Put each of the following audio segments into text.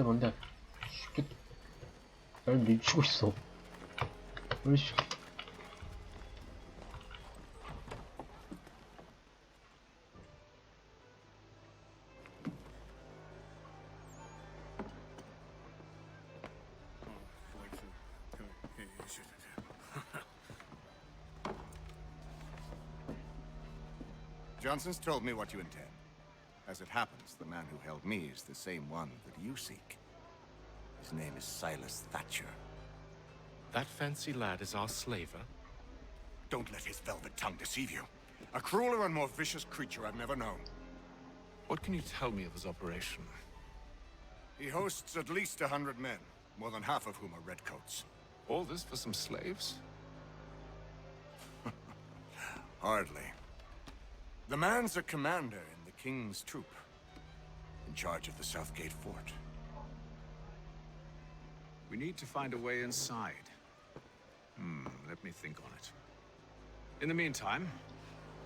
뭔데. 쉽게 날 밀치고 있어. 으이씨. Johnson's told me what you intend. As it happens, the man who held me is the same one that you seek. His name is Silas Thatcher. That fancy lad is our slaver? Don't let his velvet tongue deceive you. A crueler and more vicious creature I've never known. What can you tell me of his operation? He hosts at least 100 men, more than half of whom are redcoats. All this for some slaves? Hardly. The man's a commander in the King's troop, in charge of the Southgate fort. We need to find a way inside. Let me think on it. In the meantime,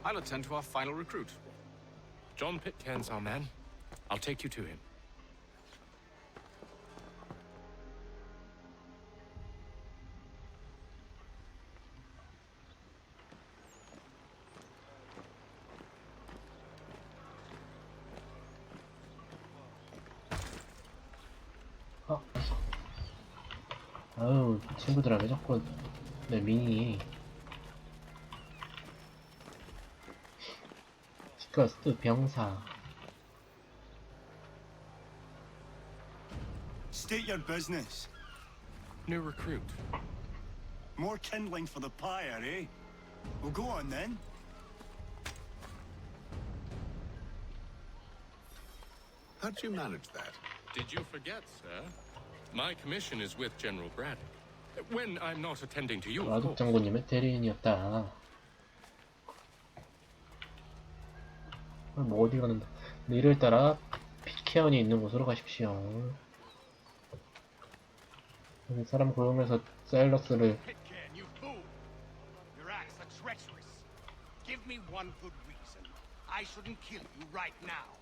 I'll attend to our final recruit. John Pitcairn's our man. I'll take you to him. 아유, 친구들아, 왜 자꾸 내 미니. 시퀀스2 병사. State your business. New recruit. More kindling for the pyre, eh? Well, go on then. How'd you manage that? Did you forget, sir? My commission is with General Braddock. When I'm not attending to you, of 라둑 course. 장군님의 대리인이었다. 뭐 어디 가는데? 이를 따라 피케언이 있는 곳으로 가십시오. 여기 사람 고용해서 사일러스를. Pitcairn, you fool! Your acts are treacherous. Give me one good reason. I shouldn't kill you right now.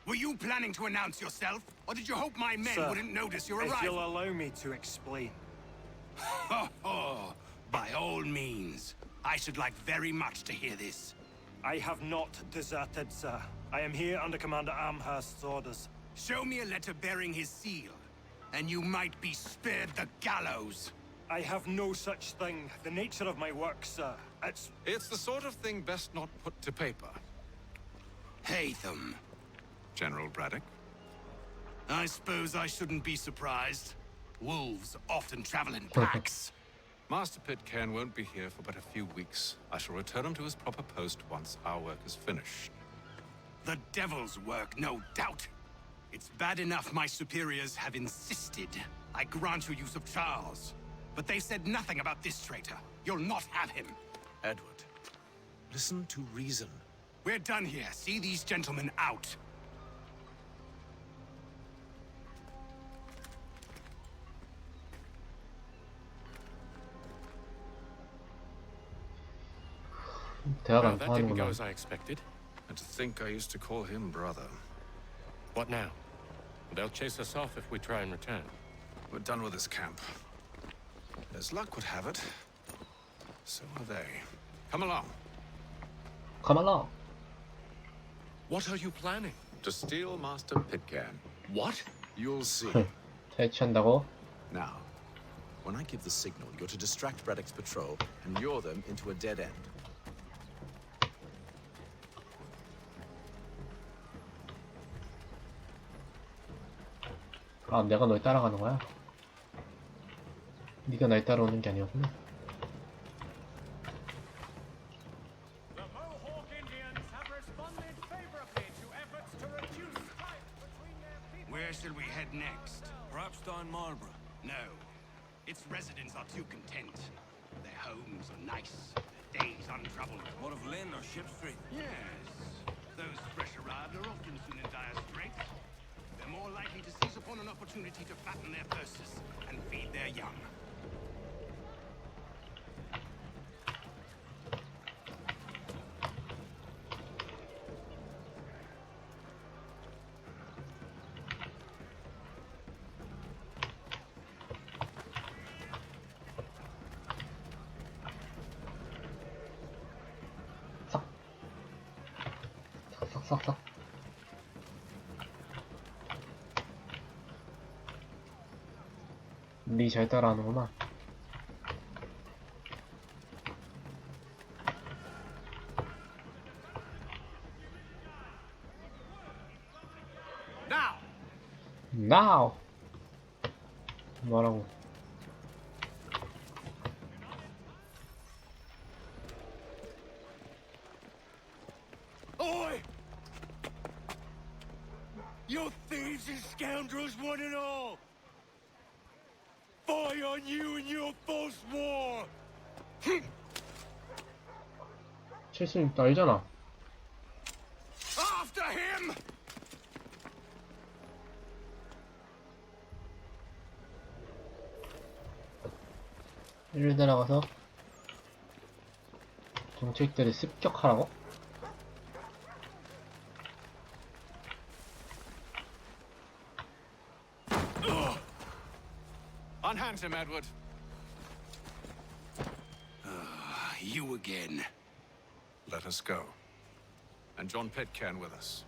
Were you planning to announce yourself, or did you hope my men Sir, wouldn't notice your if you'll arrival? allow me to explain. Oh, by all means. I should like very much to hear this. I have not deserted, sir. I am here under Commander Amherst's orders. Show me a letter bearing his seal, and you might be spared the gallows. I have no such thing. The nature of my work, sir. It's the sort of thing best not put to paper. Hatham. General Braddock? I suppose I shouldn't be surprised. Wolves often travel in packs. Master Pitcairn won't be here for but a few weeks. I shall return him to his proper post once our work is finished. The devil's work, no doubt. It's bad enough my superiors have insisted I grant you use of Charles. But they said nothing about this traitor. You'll not have him. Edward, listen to reason. We're done here. See these gentlemen out. 대화가 Well, 안 that didn't go 통하는구나. as I expected. And to think I used to call him brother. What now? They'll chase us off if we try and return. We're done with this camp. As luck would have it, so are they. Come along. Come along. What are you planning? To steal Master Pitcairn. What? You'll see. 탈취한다고? Now, when I give the signal, you're to distract Braddock's patrol and lure them into a dead end. 아, 내가 널 따라가는 거야? 네가 날 따라오는 게 아니었구나. The Mohawk Indians have responded favorably to efforts to reduce strife between their people. Where shall we head next? Perhaps down Marlborough. No. Its residents are too content. Their homes are nice, their days untroubled. What of Lynn or Ship Street? Yes. Those fresh arrived are often soon in dire straits. They're more likely to seize upon an opportunity to fatten their purses and feed their young. 싹싹싹. 리 잘 따라하는구나. Now! Now! 뭐라고? Oi! You thieves and scoundrels, one and all! Fie on you and your false war! 칠수 있다 알잖아. After him! 이리 내려가서 정책들을 습격하라고? Unhand him, Edward. You again. Let us go. And John Pitcairn with us.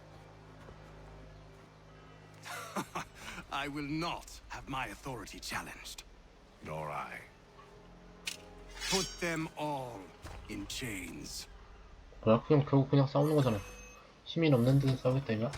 I will not have my authority challenged. Nor I. Put them all in chains. 뭐야 그냥 결국 그냥 싸우는 거잖아. 시민 없는 데서 싸우겠다 이거야?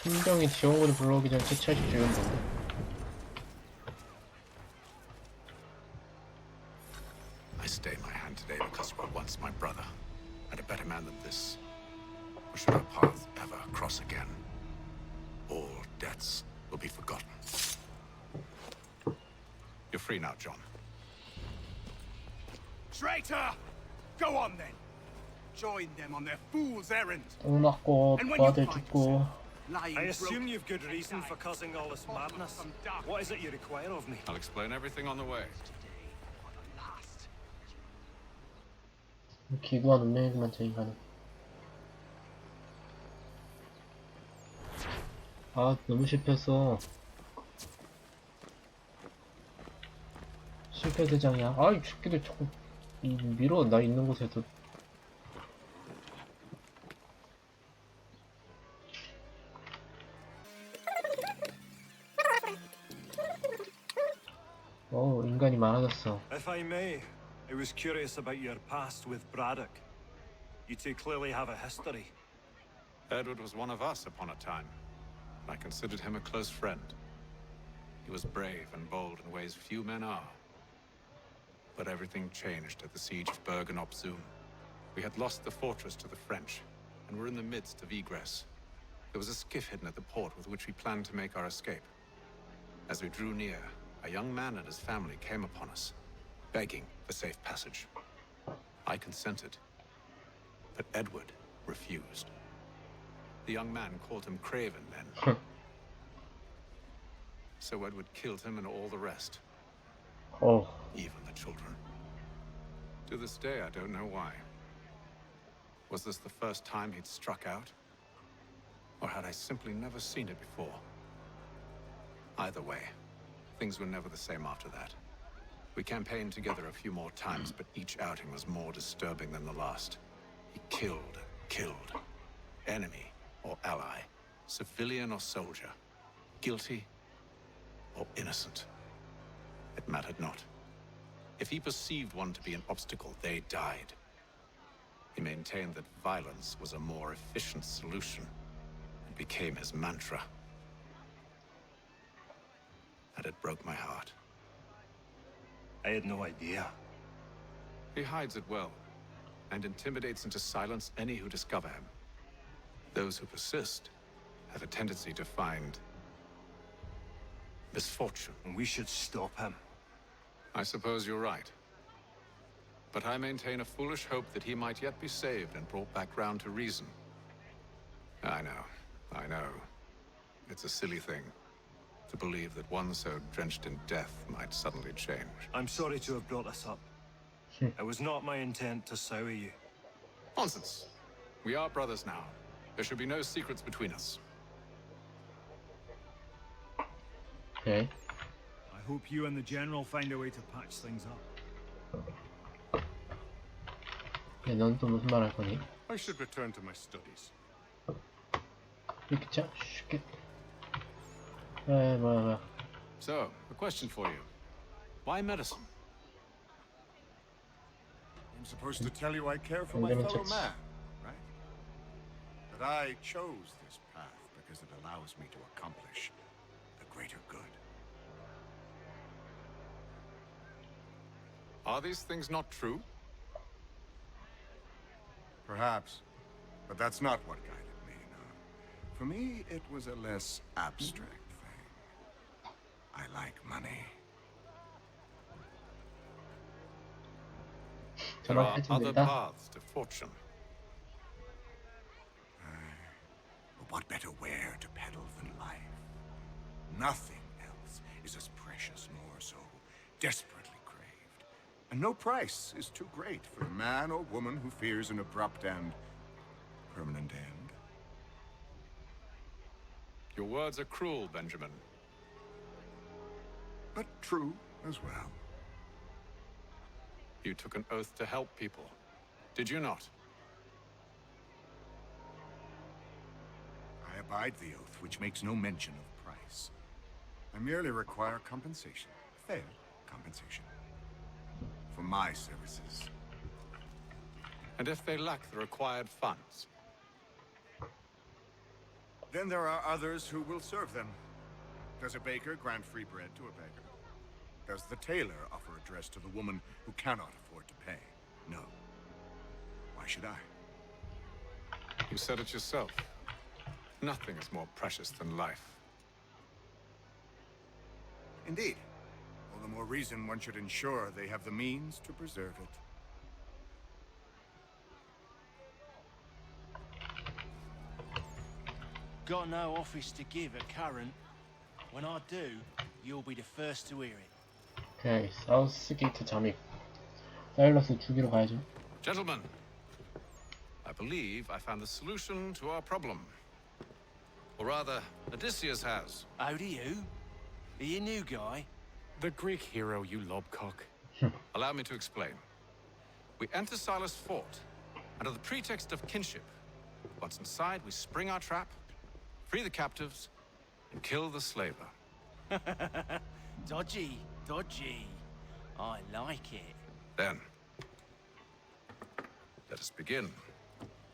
천병이 지원군을 불러오기 전에 채취하십시오 이건 뭔데? I stay my hand today because you were once my brother, and a better man than this. Or should our paths ever cross again, all debts will be forgotten. You're free now, John. Traitor! Go on then. Join them on their fool's errand. 똥 맞고 And when you 부하들 find 죽고 yourself lying I assume broken you've good reason for causing all this madness. What is it you require of me? I'll explain everything on the way. 기구한 운명이구만 저 인간은. 아 너무 실패했어. 실패 대장이야. 아이 새끼들 자꾸 밀어 나 있는 곳에서. 인간이 많아졌어. If I may, I was curious about your past with Braddock. You two clearly have a history. Edward was one of us upon a time. I considered him a close friend. He was brave and bold in ways few men are. But everything changed at the siege of Bergen-op Zoom. We had lost the fortress to the French, and were in the midst of egress. There was a skiff hidden at the port with which we planned to make our escape. As we drew near, a young man and his family came upon us, begging for safe passage. I consented, but Edward refused. The young man called him Craven then. So Edward killed him and all the rest. Oh. Even the children. To this day, I don't know why. Was this the first time he'd struck out? Or had I simply never seen it before? Either way, things were never the same after that. We campaigned together a few more times, but each outing was more disturbing than the last. He killed. Enemy or ally, civilian or soldier, guilty or innocent. It mattered not. If he perceived one to be an obstacle, they died. He maintained that violence was a more efficient solution. It became his mantra. And it broke my heart. I had no idea. He hides it well, and intimidates into silence any who discover him. Those who persist have a tendency to find misfortune. And we should stop him. I suppose you're right. but I maintain a foolish hope that he might yet be saved and brought back round to reason. I know. It's a silly thing to believe that one so drenched in death might suddenly change. I'm sorry to have brought this up. It was not my intent to sour you. Nonsense. We are brothers now. There should be no secrets between us. 오케이. I hope you and the General find a way to patch things up. 네, 넌 또 무슨 말 할 거니? I should return to my studies. 이렇게 자, 쉽게. 뭐야. So, a question for you. Why medicine? I'm supposed to tell you I care for my fellow man, right? That I chose this path because it allows me to accomplish the greater good. Are these things not true? Perhaps, but that's not what guided me, no. For me, it was a less abstract thing. I like money. There are other paths to fortune. But what better ware to peddle than life? Nothing else is as precious nor so desperately craved. And no price is too great for a man or woman who fears an abrupt and permanent end. Your words are cruel, Benjamin. But true as well. You took an oath to help people, did you not? I abide the oath, which makes no mention of price. I merely require compensation, fair compensation, for my services. And if they lack the required funds? Then there are others who will serve them. Does a baker grant free bread to a beggar? Does the tailor offer a dress to the woman who cannot afford to pay? No. Why should I? You said it yourself. Nothing is more precious than life. Indeed. All the more reason one should ensure they have the means to preserve it. Got no office to give at current. When I do, you'll be the first to hear it. 오케이, 사우스게이트 잠입. 사일러스 죽이러 가야죠. Gentlemen, I believe I found the solution to our problem. Or rather, Odysseus has. Oh, do you? Are you a new guy? The Greek hero, you lobcock. Allow me to explain. We enter Silas' fort, under the pretext of kinship. Once inside, we spring our trap, free the captives, and kill the slaver. Dodgy, dodgy. I like it. Then, let us begin.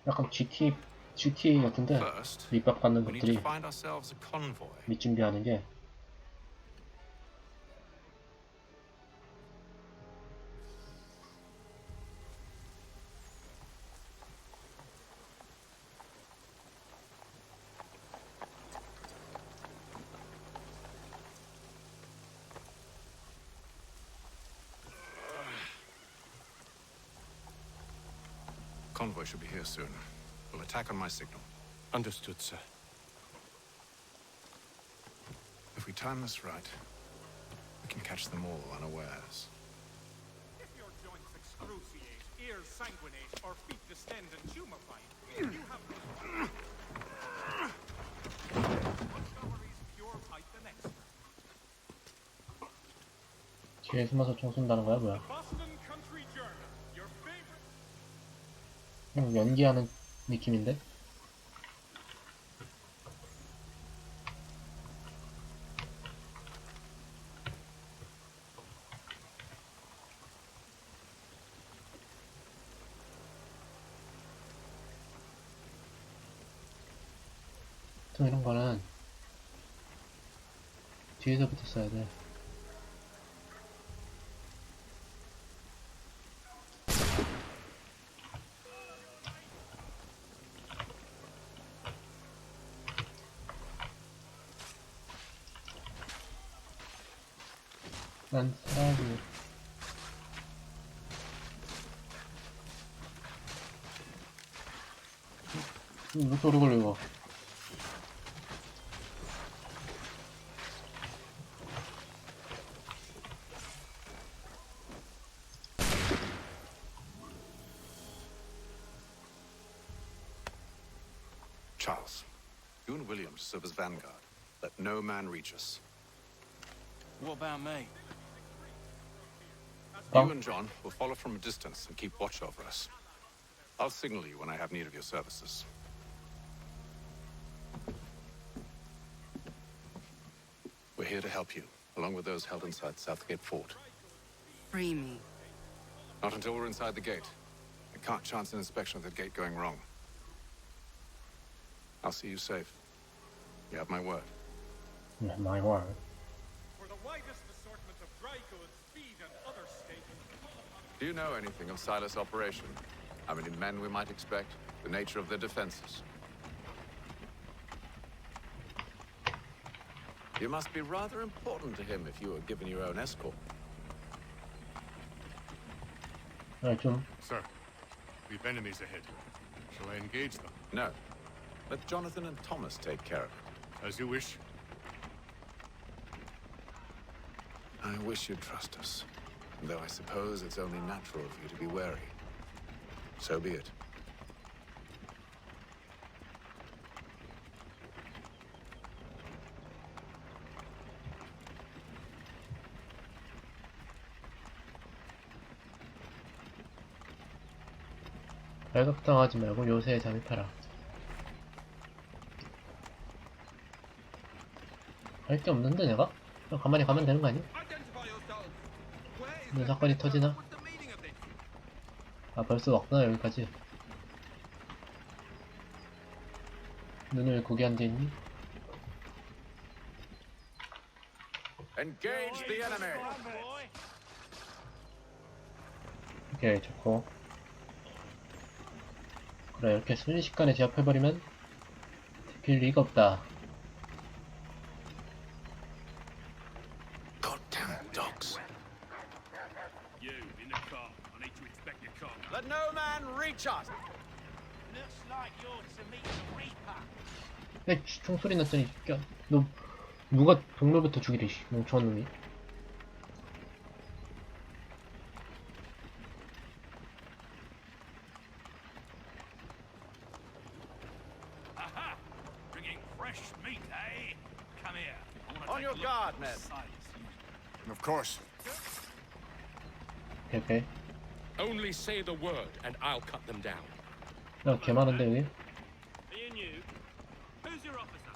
약간 GTA 같은데 First, 밑밥받는 we need to 것들이 find ourselves a convoy. 밑준비하는 게 Convoy should be here soon. We'll attack on my signal. Understood, sir. If we time this right, we can catch them all unawares. If your joints excruciate, ears sanguinate, or feet distend and tumefy, you have Montgomery's pure pipe the next. 뒤에 숨어서 총 쏜다는 거야 뭐야? Boston Country Journal, your favorite. 그냥 연기하는 느낌인데? 또 이런 거는 뒤에서부터 써야 돼. 난 사람이 왜 이렇게 오래 걸려 이거. Charles, you and William serve as vanguard. Let no man reach us. What about me? You and John will follow from a distance and keep watch over us. I'll signal you when I have need of your services. We're here to help you, along with those held inside Southgate Fort. Free me. Not until we're inside the gate. I can't chance an inspection of the gate going wrong. I'll see you safe. You have my word. Yeah, my word. For the widest assortment of dry goods, feed, and other staples. Do you know anything of Silas' operation? How many men we might expect? The nature of their defenses? You must be rather important to him if you were given your own escort. 좀 Sir, we've enemies ahead. Shall I engage them? No. Let Jonathan and Thomas take care of it. As you wish. I wish you'd trust us. Though I suppose it's only natural for you to be wary. So be it. 발각당하지 말고 요새에 잠입하라. 할 게 없는데 내가? 그냥 가만히 가면 되는 거 아니야? 무슨 사건이 터지나? 아 벌써 왔구나 여기까지. 눈을 왜 고개 앉아있니? Engage the enemy! 오케이 좋고. 그래 이렇게 순식간에 제압해버리면 잡힐 리가 없다. Goddamn dogs. You, in the car. I need to inspect your car. Let no man reach us! Looks like you're to meet the Reaper. 야 총소리 났더니 야, 너 누가 동물부터 죽이래 씨 멍청한 놈이. Aha! Bringing fresh meat, eh? Come here. I wanna On take your a look guard, at men. Silas. Of course. 오케이. Only say the word and I'll cut them down. 야 개 많은데 여기? Are you new? Who's your officer?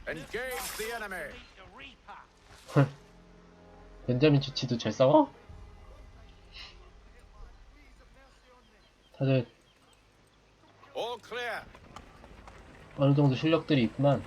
Engage the enemy! Meet the Reaper. 벤자민 치치도 잘 싸워? 다들 All clear! 어느 정도 실력들이 있구만.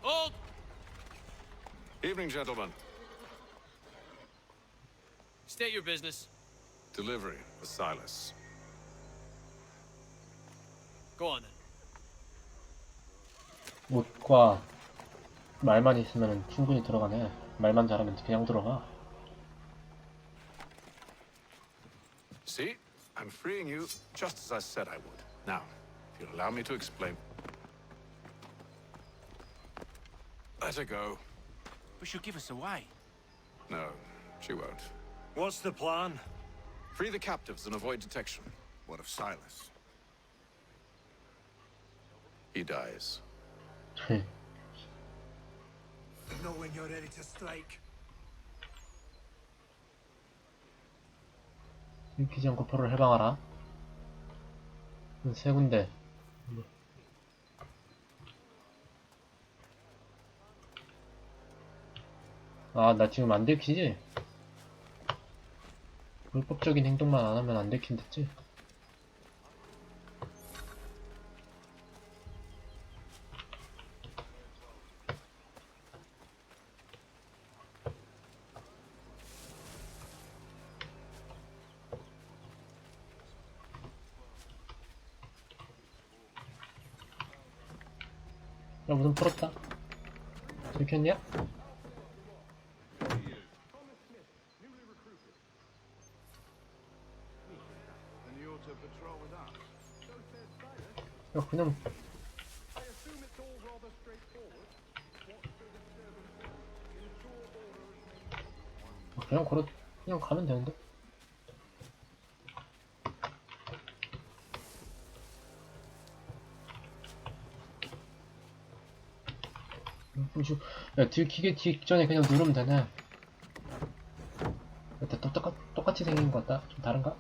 Hold! Evening, gentlemen. State your business. Delivery for Silas. Go on then. 옷과 말만 있으면 충분히 들어가네. 말만 잘하면 그냥 들어가. See? I'm freeing you just as I said I would. Now, if you'll allow me to explain. Let her go. But she'll give us away. No, she won't. What's the plan? Free the captives and avoid detection. What of Silas? He dies. Know when you're ready to strike. 일키지 않고 포를 해방하라. 세 군데. 아, 나 지금 안 들키지? 불법적인 행동만 안 하면 안 들킨댔지? 야, 무슨 풀었다. 들켰냐? 야, 그냥 그냥 걸어, 그냥 가면 되는데? 야, 들키기 직전에 그냥 누르면 되네. 일단 똑같이 생긴 것 같다. 좀 다른가?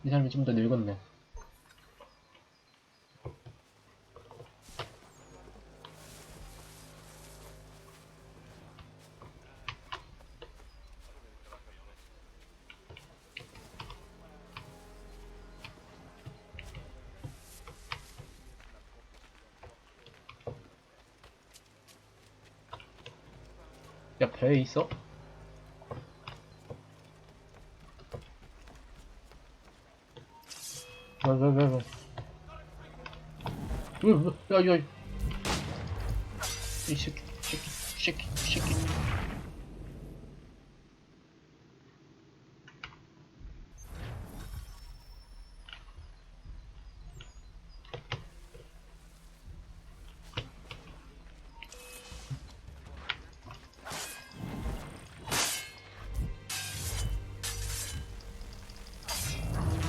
이 사람이 좀 더 늙었네. 야, 배에 있어? 왜? 야, 이 새끼.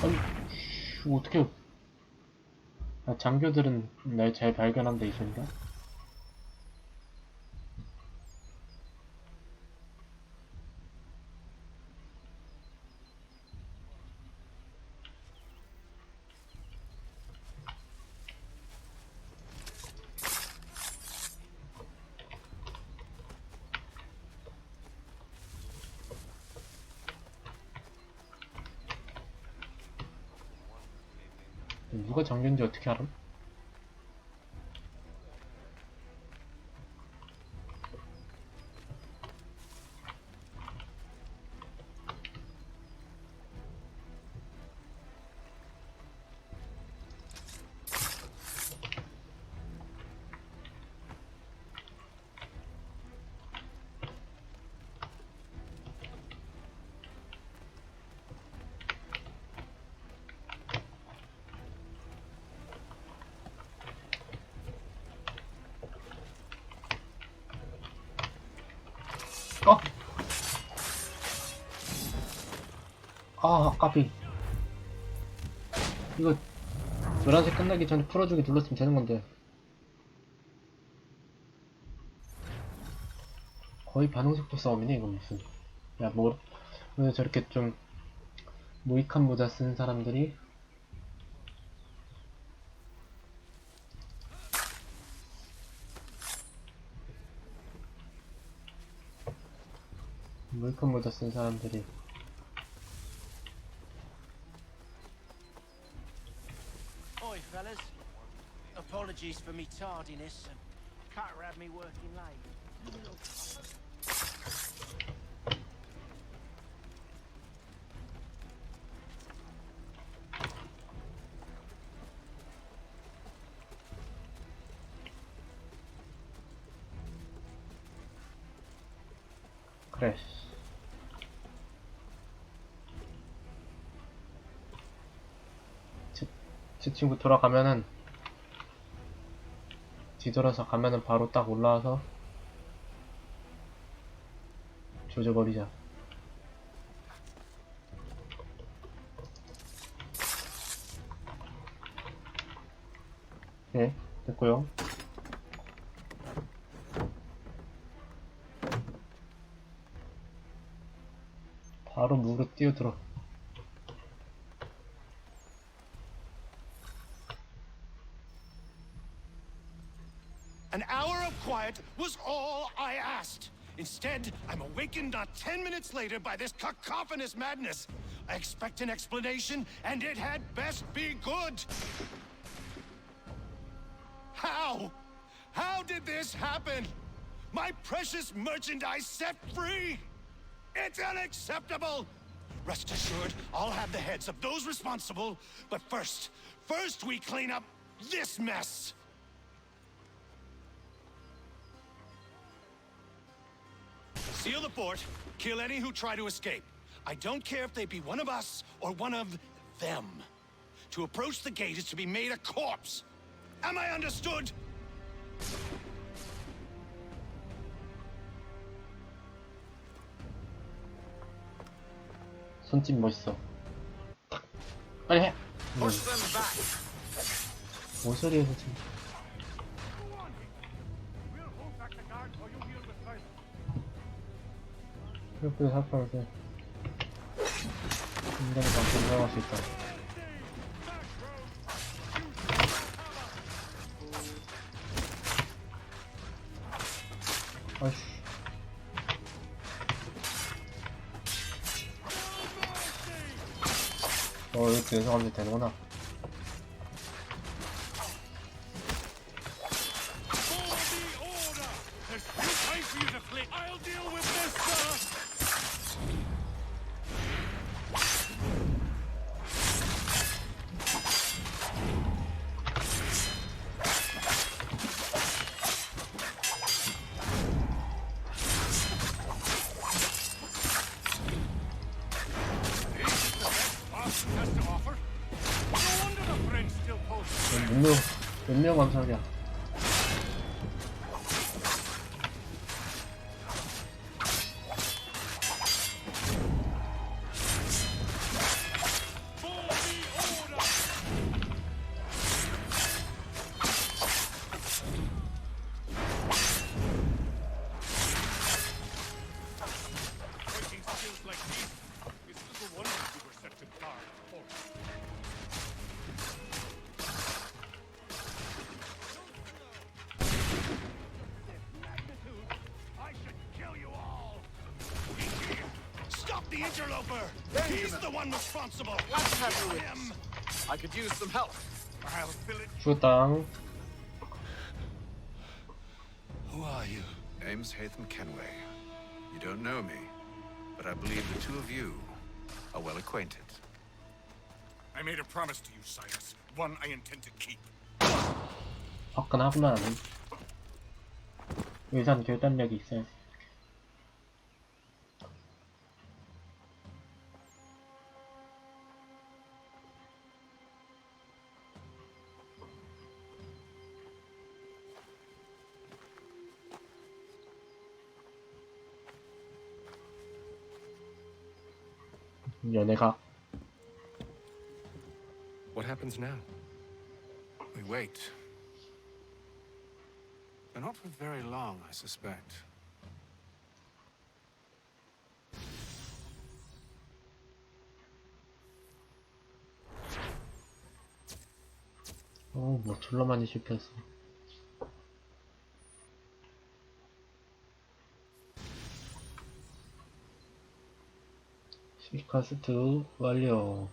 아니, 어떻게, 아, 장교들은 날 잘 발견한 데 있으니까? 누가 장교인지 어떻게 알아? 까비. 이거 노란색 끝나기 전에 풀어주기 눌렀으면 되는 건데. 거의 반응속도 싸움이네, 이건 무슨. 야, 왜 저렇게 좀 무익한 모자 쓴 사람들이 Oi, fellas. Apologies for me tardiness. Carter had me working late. 그래. 제 친구 돌아가면은 뒤돌아서 가면은 바로 딱 올라와서 조져버리자. 네, 됐고요. 바로 무로 뛰어들어. An hour of quiet was all I asked. Instead, I'm awakened not 10 minutes later by this cacophonous madness. I expect an explanation, and it had best be good. How? How did this happen? My precious merchandise set free? It's unacceptable! Rest assured, I'll have the heads of those responsible, but first we clean up this mess! Seal the fort, kill any who try to escape. I don't care if they be one of us or one of them. To approach the gate is to be made a corpse. Am I understood? 손짓 멋있어. 빨리 해. Push them back. 뭔 소리야 지금? We'll hold back the guard while you deal with Tyler. 이렇게 살펴보세요. 인간이 방금 들어갈 수 있다. 아이씨. 이렇게 연습하면 되는구나. 몇 명 감사하냐. The interloper! He's the one responsible! Let's have a witness. I could use some help. I'll fill it. 죽었다. Who are you? Name's Hatham Kenway. You don't know me, but I believe the two of you are well acquainted. I made a promise to you, Cyrus. One I intend to keep. 화끈하구만. 의산 결단력이 있어야지. 연애가. What happens now? We wait. But not for very long, I suspect. 뭐 졸라 많이 실패했어. 시퀀스2 완료.